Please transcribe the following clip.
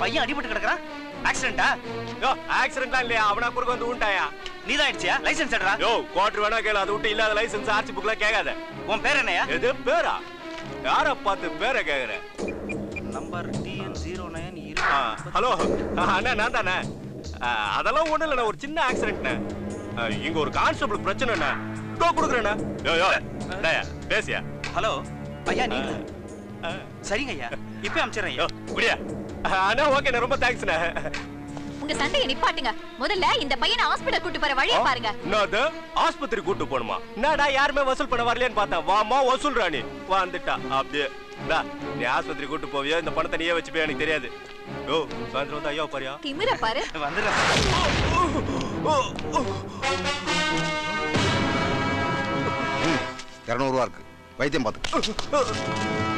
பையன் அடிபட்டு கிடக்குறான். ஆக்சிடென்ட்டா? யோ ஆக்சிடென்ட்லாம் இல்லையா, அவனா குறுக்க வந்து ஊண்டாயா. நீதான் அடிச்சியா? லைசென்ஸ் எடுறா. யோ குவார்டர் வேணா கேளு, அது விட்டு இல்லாத லைசென்ஸ் ஆர்சி புக்ல கேட்காத. உன் பேர் என்னையா? எது பேரா? யார பார்த்து பேரை கேக்குற? Number TN09. ஹலோ அண்ணா, நான் தானே. அதெல்லாம் ஒண்ணு இல்ல, ஒரு சின்ன ஆக்சிடென்ட்ண்ணே. இங்க ஒரு கான்ஸ்டபிள் பிரச்சனைண்ணே. டோ குடுக்குறேண்ணே. யோ யோ டேய் பேசியா? ஹலோ ஐயா, நீங்க சரிங்க ஐயா, இப்ப அனுப்பிச்சிடுறேன். யோ குடியா. அண்ணா ஓகேண்ணே, ரொம்ப தேங்க்ஸ்ண்ணே. உங்க சண்டையை நிப்பாட்டுங்க. முதல்ல இந்த பையனை ஹாஸ்பிடல் கூட்டி போற வழியை பாருங்க. என்னது ஆஸ்பத்திரி கூட்டி போணுமா? என்னடா யாருமே வசூல் பண்ண வரலையேன்னு பார்த்தா வாமா வசூல் ராணி வந்துட்டா. அப்படியே நீ ஆஸ்பத்திரி கூட்டு போவியோ இந்த பணத்தை நீயே வச்சுப்பே, எனக்கு தெரியாது. யோ சாயந்தரம் வந்து ஐயா பாரியா திமிர பாரு. வந்துடுறேன். 200 ரூபா இருக்கு, வைத்தியம் பார்த்து.